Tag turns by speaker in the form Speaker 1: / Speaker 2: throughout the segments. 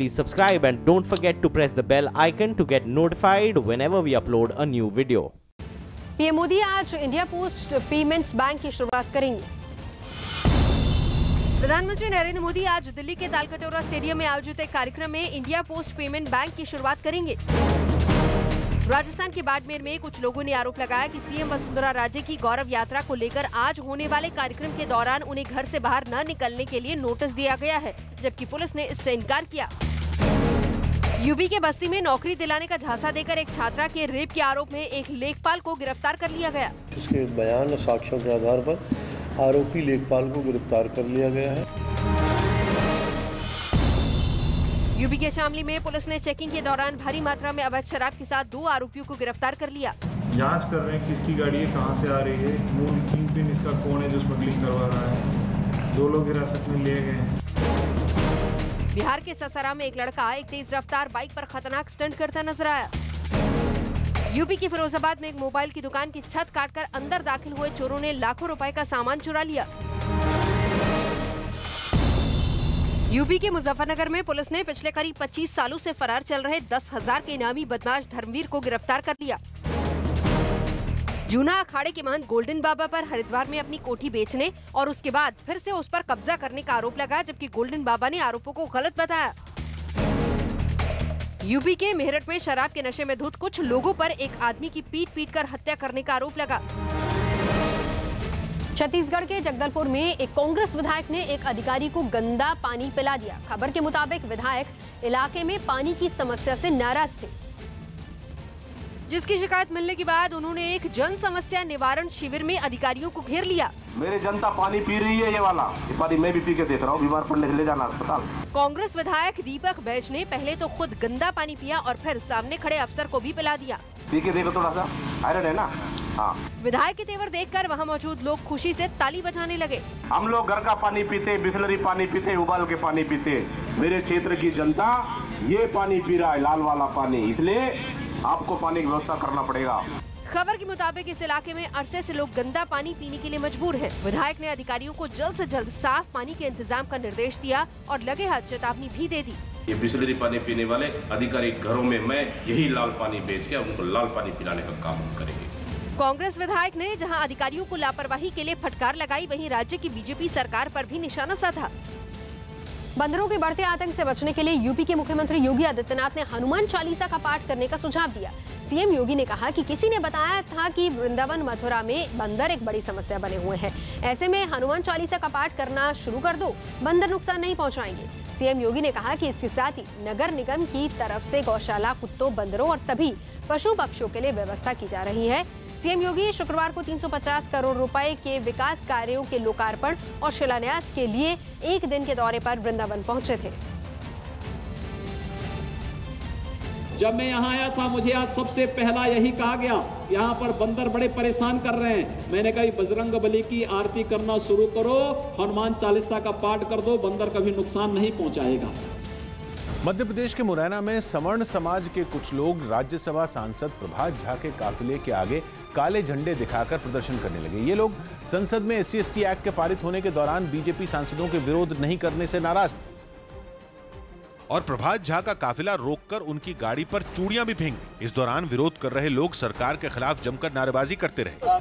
Speaker 1: please subscribe and don't forget to press the bell icon to get notified whenever we upload a new video.
Speaker 2: PM Modi आज India post payments bank की शुरुआत करेंगे। प्रधानमंत्री नरेंद्र मोदी आज दिल्ली के Talkatora stadium में आयोजित एक कार्यक्रम में इंडिया पोस्ट पेमेंट बैंक की शुरुआत करेंगे। राजस्थान के बाड़मेर में कुछ लोगों ने आरोप लगाया कि सीएम वसुंधरा राजे की गौरव यात्रा को लेकर आज होने वाले कार्यक्रम के दौरान उन्हें घर से बाहर न निकलने के लिए नोटिस दिया गया है, जबकि पुलिस ने इससे इनकार किया। यूपी के बस्ती में नौकरी दिलाने का झांसा देकर एक छात्रा के रेप के आरोप में एक लेखपाल को गिरफ्तार कर लिया गया।
Speaker 3: उसके बयान और साक्ष्यों के आधार पर आरोपी लेखपाल को गिरफ्तार कर लिया गया है।
Speaker 2: यूपी के शामली में पुलिस ने चेकिंग के दौरान भारी मात्रा में अवैध शराब के साथ 2 आरोपियों को गिरफ्तार कर लिया।
Speaker 4: जांच कर रहे हैं किसकी गाड़ी है, कहां से आ रही है, मूल किंगपिन इसका कौन है जो स्मगलिंग करवा रहा है। 2 लोग हिरासत में लिए गए हैं।
Speaker 2: बिहार के ससाराम में एक लड़का एक तेज रफ्तार बाइक पर खतरनाक स्टंट करता नजर आया। यूपी के फिरोजाबाद में एक मोबाइल की दुकान की छत काटकर अंदर दाखिल हुए चोरों ने लाखों रुपए का सामान चुरा लिया। यूपी के मुजफ्फरनगर में पुलिस ने पिछले करीब 25 सालों से फरार चल रहे 10,000 के इनामी बदमाश धर्मवीर को गिरफ्तार कर लिया। जूना अखाड़े के महंत गोल्डन बाबा पर हरिद्वार में अपनी कोठी बेचने और उसके बाद फिर से उस पर कब्जा करने का आरोप लगा, जबकि गोल्डन बाबा ने आरोपों को गलत बताया। यूपी के मेरठ में शराब के नशे में धुत कुछ लोगों पर एक आदमी की पीट कर हत्या करने का आरोप लगा। छत्तीसगढ़ के जगदलपुर में एक कांग्रेस विधायक ने एक अधिकारी को गंदा पानी पिला दिया। खबर के मुताबिक विधायक इलाके में पानी की समस्या से नाराज थे, जिसकी शिकायत मिलने के बाद उन्होंने एक जन समस्या निवारण शिविर में अधिकारियों को घेर लिया।
Speaker 5: मेरे जनता पानी पी रही है, ये वाला पानी मैं भी पी के देख रहा हूँ, बीमार पड़ने से ले जाना अस्पताल।
Speaker 2: कांग्रेस विधायक दीपक बैज ने पहले तो खुद गंदा पानी पिया और फिर सामने खड़े अफसर को भी पिला दिया।
Speaker 5: पी के देखो, थोड़ा सा आयरन है ना। हाँ।
Speaker 2: विधायक के तेवर देखकर वहां मौजूद लोग खुशी से ताली बजाने लगे।
Speaker 5: हम लोग घर का पानी पीते, बिस्लरी पानी पीते, उबाल के पानी पीते। मेरे क्षेत्र की जनता ये पानी पी रहा है, लाल वाला पानी, इसलिए आपको पानी की व्यवस्था करना पड़ेगा।
Speaker 2: खबर के मुताबिक इस इलाके में अरसे से लोग गंदा पानी पीने के लिए मजबूर हैं। विधायक ने अधिकारियों को जल्द से जल्द साफ पानी के इंतजाम का निर्देश दिया और लगे हाथ चेतावनी भी दे दी।
Speaker 6: ये बिस्लरी पानी पीने वाले अधिकारी घरों में मैं यही लाल पानी बेच के उनको लाल पानी पिलाने का काम करेंगे।
Speaker 2: कांग्रेस विधायक ने जहां अधिकारियों को लापरवाही के लिए फटकार लगाई, वहीं राज्य की बीजेपी सरकार पर भी निशाना साधा। बंदरों के बढ़ते आतंक से बचने के लिए यूपी के मुख्यमंत्री योगी आदित्यनाथ ने हनुमान चालीसा का पाठ करने का सुझाव दिया। सीएम योगी ने कहा कि किसी ने बताया था कि वृंदावन मथुरा में बंदर एक बड़ी समस्या बने हुए हैं, ऐसे में हनुमान चालीसा का पाठ करना शुरू कर दो, बंदर नुकसान नहीं पहुंचाएंगे। सीएम योगी ने कहा कि इसके साथ ही नगर निगम की तरफ से गौशाला, कुत्तों, बंदरों और सभी पशु पक्षियों के लिए व्यवस्था की जा रही है। सीएम योगी शुक्रवार को 350 करोड़ रुपए के विकास कार्यों के लोकार्पण और शिलान्यास के लिए एक दिन के दौरे पर वृंदावन पहुंचे थे।
Speaker 7: जब मैं यहाँ आया था, मुझे आज सबसे पहला यही कहा गया, यहाँ पर बंदर बड़े परेशान कर रहे हैं। मैंने कहा बजरंग बली की आरती करना शुरू करो, हनुमान चालीसा का पाठ कर दो, बंदर कभी नुकसान नहीं पहुंचाएगा।
Speaker 8: मध्य प्रदेश के मुरैना में सवर्ण समाज के कुछ लोग राज्यसभा सांसद प्रभात झा के काफिले के आगे काले झंडे दिखाकर प्रदर्शन करने लगे। ये लोग संसद में SC/ST एक्ट के पारित होने के दौरान बीजेपी सांसदों के विरोध नहीं करने से नाराज थे और प्रभात झा का काफिला रोककर उनकी गाड़ी पर चूड़ियां भी फेंक दी। इस दौरान विरोध कर रहे लोग सरकार के खिलाफ जमकर नारेबाजी करते रहे।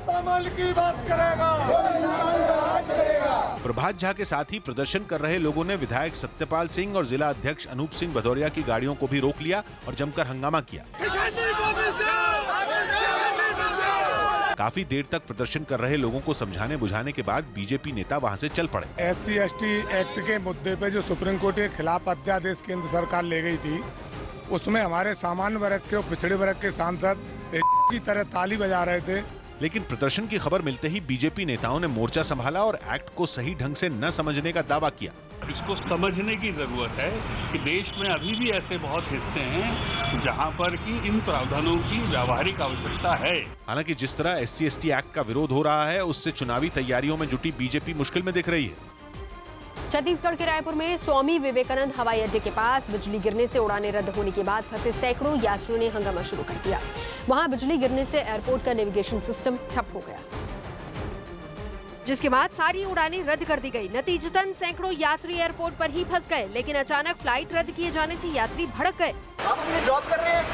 Speaker 8: प्रभात झा के साथ ही प्रदर्शन कर रहे लोगों ने विधायक सत्यपाल सिंह और जिला अध्यक्ष अनूप सिंह भदौरिया की गाड़ियों को भी रोक लिया और जमकर हंगामा किया। काफी देर तक प्रदर्शन कर रहे लोगों को समझाने बुझाने के बाद बीजेपी नेता वहां से चल पड़े।
Speaker 9: SC/ST एक्ट के मुद्दे पे जो सुप्रीम कोर्ट के खिलाफ अध्यादेश केंद्र सरकार ले गई थी, उसमें हमारे सामान्य वर्ग के और पिछड़े वर्ग के सांसद की तरह ताली बजा रहे थे।
Speaker 8: लेकिन प्रदर्शन की खबर मिलते ही बीजेपी नेताओं ने मोर्चा संभाला और एक्ट को सही ढंग से न समझने का दावा किया।
Speaker 10: इसको समझने की जरूरत है कि देश में अभी भी ऐसे बहुत हिस्से हैं जहां पर कि इन प्रावधानों की व्यावहारिक आवश्यकता है।
Speaker 8: हालांकि जिस तरह SC/ST एक्ट का विरोध हो रहा है, उससे चुनावी तैयारियों में जुटी बीजेपी मुश्किल में दिख रही है।
Speaker 2: छत्तीसगढ़ के रायपुर में स्वामी विवेकानंद हवाई अड्डे के पास बिजली गिरने से उड़ानें रद्द होने के बाद फंसे सैकड़ों यात्रियों ने हंगामा शुरू कर दिया। वहां बिजली गिरने से एयरपोर्ट का नेविगेशन सिस्टम ठप हो गया। जिसके बाद सारी उड़ानें रद्द कर दी गई। नतीजतन सैकड़ों यात्री एयरपोर्ट पर ही फंस गए, लेकिन अचानक फ्लाइट रद्द किए जाने से यात्री भड़क गए।
Speaker 11: आप अपनी जॉब कर रहे हैं,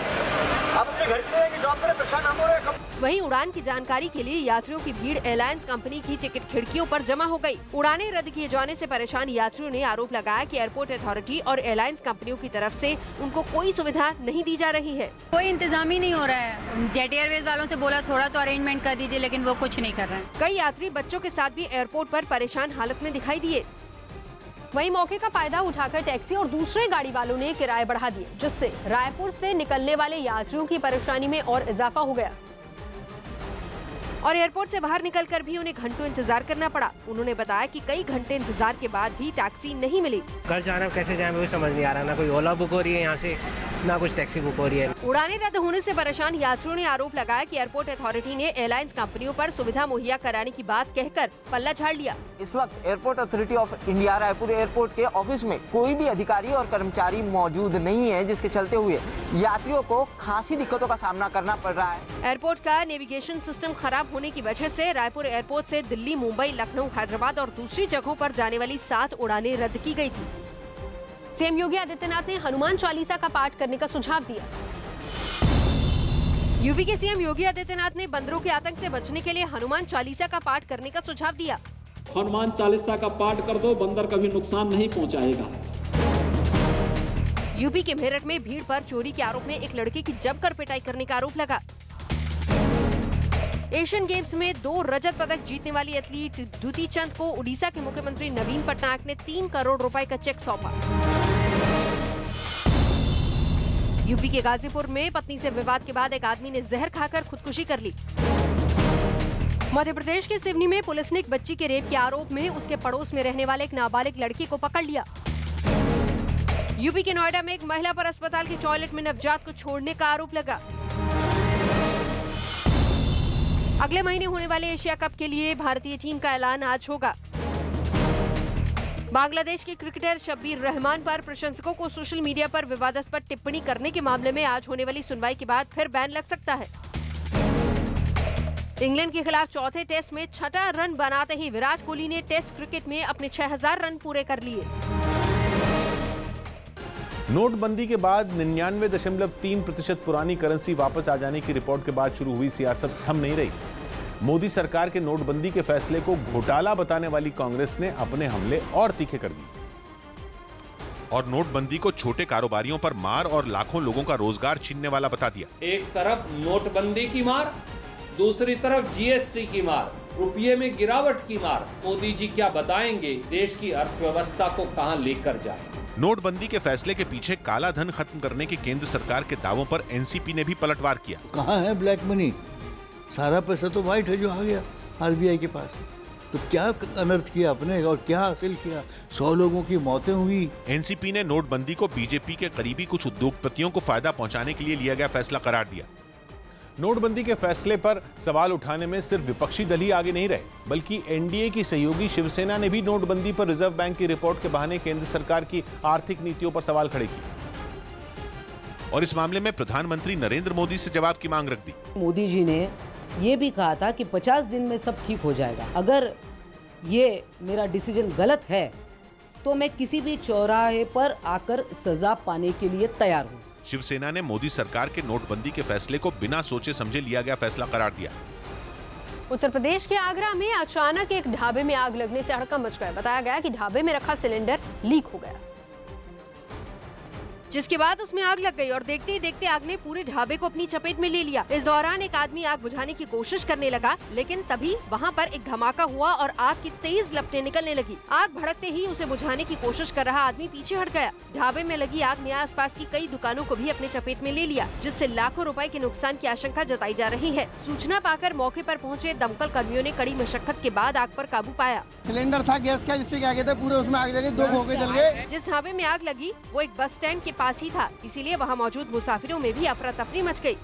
Speaker 11: आप अपने घर चले जाएंगे, जॉब करें, परेशान हम हो रहे हैं।
Speaker 2: वहीं उड़ान की जानकारी के लिए यात्रियों की भीड़ एयरलाइंस कंपनी की टिकट खिड़कियों पर जमा हो गई। उड़ानें रद्द किए जाने से परेशान यात्रियों ने आरोप लगाया कि एयरपोर्ट अथॉरिटी और एयरलाइंस कंपनियों की तरफ से उनको कोई सुविधा नहीं दी जा रही है।
Speaker 12: कोई इंतजाम ही नहीं हो रहा है। जेट एयरवेज वालों से बोला थोड़ा तो अरेंजमेंट कर दीजिए, लेकिन वो कुछ नहीं कर रहे हैं।
Speaker 2: कई यात्री बच्चों के साथ भी एयरपोर्ट पर परेशान हालत में दिखाई दिए। वहीं मौके का फायदा उठाकर टैक्सी और दूसरे गाड़ी वालों ने किराए बढ़ा दिए, जिससे रायपुर से निकलने वाले यात्रियों की परेशानी में और इजाफा हो गया और एयरपोर्ट से बाहर निकलकर भी उन्हें घंटों इंतजार करना पड़ा। उन्होंने बताया कि कई घंटे इंतजार के बाद भी टैक्सी नहीं मिली।
Speaker 13: घर जाना कैसे जाए वो समझ नहीं आ रहा, ना कोई ओला बुक हो रही है यहाँ से, ना कुछ टैक्सी बुक हो रही है।
Speaker 2: उड़ानें रद्द होने से परेशान यात्रियों ने आरोप लगाया कि एयरपोर्ट अथॉरिटी ने एयरलाइंस कंपनियों पर सुविधा मुहैया कराने की बात कहकर पल्ला झाड़ लिया।
Speaker 14: इस वक्त airport authority of India Raipur airport के ऑफिस में कोई भी अधिकारी और कर्मचारी मौजूद नहीं है, जिसके चलते हुए यात्रियों को खासी दिक्कतों का सामना करना पड़ रहा है।
Speaker 2: एयरपोर्ट का नेविगेशन सिस्टम खराब होने की वजह से रायपुर एयरपोर्ट से दिल्ली, मुंबई, लखनऊ, हैदराबाद और दूसरी जगहों पर जाने वाली 7 उड़ानें रद्द की गई थी। सीएम योगी आदित्यनाथ ने हनुमान चालीसा का पाठ करने का सुझाव दिया। यूपी के सीएम योगी आदित्यनाथ ने बंदरों के आतंक से बचने के लिए हनुमान चालीसा का पाठ करने का सुझाव दिया।
Speaker 7: हनुमान चालीसा का पाठ कर दो, बंदर कभी नुकसान नहीं पहुंचाएगा।
Speaker 2: यूपी के मेरठ में भीड़ पर चोरी के आरोप में एक लड़के की जमकर पिटाई करने का आरोप लगा। एशियन गेम्स में 2 रजत पदक जीतने वाली एथलीट द्युति चंद को उड़ीसा के मुख्यमंत्री नवीन पटनायक ने 3 करोड़ रुपए का चेक सौंपा। यूपी के गाजीपुर में पत्नी से विवाद के बाद एक आदमी ने जहर खाकर खुदकुशी कर ली। मध्य प्रदेश के सिवनी में पुलिस ने एक बच्ची के रेप के आरोप में उसके पड़ोस में रहने वाले एक नाबालिग लड़की को पकड़ लिया। यूपी के नोएडा में एक महिला पर अस्पताल के टॉयलेट में नवजात को छोड़ने का आरोप लगा। अगले महीने होने वाले एशिया कप के लिए भारतीय टीम का ऐलान आज होगा। बांग्लादेश के क्रिकेटर शब्बीर रहमान पर प्रशंसकों को सोशल मीडिया पर विवादास्पद टिप्पणी करने के मामले में आज होने वाली सुनवाई के बाद फिर बैन लग सकता है। इंग्लैंड के खिलाफ चौथे टेस्ट में 6वां रन बनाते ही विराट कोहली ने टेस्ट क्रिकेट में अपने 6000 रन पूरे कर लिए।
Speaker 8: नोटबंदी के बाद 99.3% पुरानी करेंसी वापस आ जाने की रिपोर्ट के बाद शुरू हुई सियासत थम नहीं रही। मोदी सरकार के नोटबंदी के फैसले को घोटाला बताने वाली कांग्रेस ने अपने हमले और तीखे कर दिए
Speaker 15: और नोटबंदी को छोटे कारोबारियों पर मार और लाखों लोगों का रोजगार छीनने वाला बता दिया।
Speaker 7: एक तरफ नोटबंदी की मार, दूसरी तरफ जीएसटी की मार, रुपये में गिरावट की मार। मोदी जी क्या बताएंगे देश की अर्थव्यवस्था को कहां लेकर जाए।
Speaker 15: नोटबंदी के फैसले के पीछे काला धन खत्म करने के केंद्र सरकार के दावों पर एनसीपी ने भी पलटवार किया।
Speaker 16: कहां है ब्लैक मनी? सारा पैसा तो व्हाइट है जो आ गया आरबीआई के पास। तो क्या अनर्थ किया आपने और क्या हासिल किया? 100 लोगों की मौतें हुई।
Speaker 15: एनसीपी ने नोटबंदी को बीजेपी के करीबी कुछ उद्योगपतियों को फायदा पहुंचाने के लिए लिया गया फैसला करार दिया।
Speaker 8: नोटबंदी के फैसले पर सवाल उठाने में सिर्फ विपक्षी दल ही आगे नहीं रहे, बल्कि एनडीए की सहयोगी शिवसेना ने भी नोटबंदी पर रिजर्व बैंक की रिपोर्ट के बहाने केंद्र सरकार की आर्थिक नीतियों पर सवाल खड़े किए
Speaker 15: और इस मामले में प्रधानमंत्री नरेंद्र मोदी से जवाब की मांग रख दी।
Speaker 17: मोदी जी ने ये भी कहा था कि 50 दिन में सब ठीक हो जाएगा। अगर ये मेरा डिसीजन गलत है तो मैं किसी भी चौराहे पर आकर सजा पाने के लिए तैयार हूँ।
Speaker 15: शिवसेना ने मोदी सरकार के नोटबंदी के फैसले को बिना सोचे समझे लिया गया फैसला करार दिया।
Speaker 2: उत्तर प्रदेश के आगरा में अचानक एक ढाबे में आग लगने से हड़कंप मच गया। बताया गया कि ढाबे में रखा सिलेंडर लीक हो गया, जिसके बाद उसमें आग लग गई और देखते ही देखते आग ने पूरे ढाबे को अपनी चपेट में ले लिया। इस दौरान एक आदमी आग बुझाने की कोशिश करने लगा, लेकिन तभी वहां पर एक धमाका हुआ और आग की तेज लपटें निकलने लगी। आग भड़कते ही उसे बुझाने की कोशिश कर रहा आदमी पीछे हट गया। ढाबे में लगी आग ने आसपास की कई दुकानों को भी अपने चपेट में ले लिया, जिससे लाखों रुपए के नुकसान की आशंका जताई जा रही है। सूचना पाकर मौके पर पहुंचे दमकल कर्मियों ने कड़ी मशक्कत के बाद आग पर काबू पाया।
Speaker 18: सिलेंडर था गैस का, जिससे क्या कहते पूरे उसमें आग लगी, 2 भोगे जल गए।
Speaker 2: जिस ढाबे में आग लगी वो एक बस स्टैंड के पास ही था, इसीलिए वहां मौजूद मुसाफिरों में भी अफरा तफरी मच गई।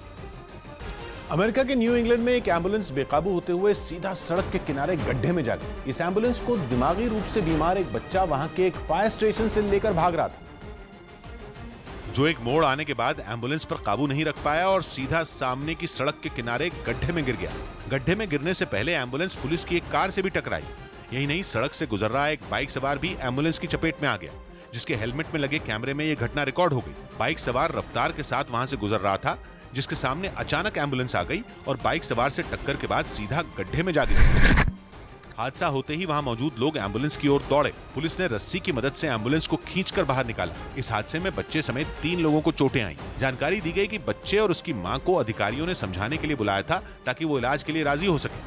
Speaker 8: अमेरिका के न्यू इंग्लैंड में एक एम्बुलेंस बेकाबू होते हुए सीधा सड़क के किनारे गड्ढे में जा गई। इस एम्बुलेंस को दिमागी रूप से बीमार एक बच्चा वहां के एक फायर स्टेशन से लेकर भाग रहा था।
Speaker 15: जो एक मोड़ आने के बाद एम्बुलेंस पर काबू नहीं रख पाया और सीधा सामने की सड़क के किनारे गड्ढे में गिर गया। गड्ढे में गिरने से पहले एम्बुलेंस पुलिस की एक कार से भी टकराई। यही नहीं, सड़क से गुजर रहा एक बाइक सवार भी एम्बुलेंस की चपेट में आ गया, जिसके हेलमेट में लगे कैमरे में यह घटना रिकॉर्ड हो गई। बाइक सवार रफ्तार के साथ वहां से गुजर रहा था, जिसके सामने अचानक एम्बुलेंस आ गई और बाइक सवार से टक्कर के बाद सीधा गड्ढे में जा गिरा। हादसा होते ही वहां मौजूद लोग एम्बुलेंस की ओर दौड़े। पुलिस ने रस्सी की मदद से एम्बुलेंस को खींचकर बाहर निकाला। इस हादसे में बच्चे समेत 3 लोगों को चोटें आईं। जानकारी दी गई कि बच्चे और उसकी मां को अधिकारियों ने समझाने के लिए बुलाया था ताकि वो इलाज के लिए राजी हो सके।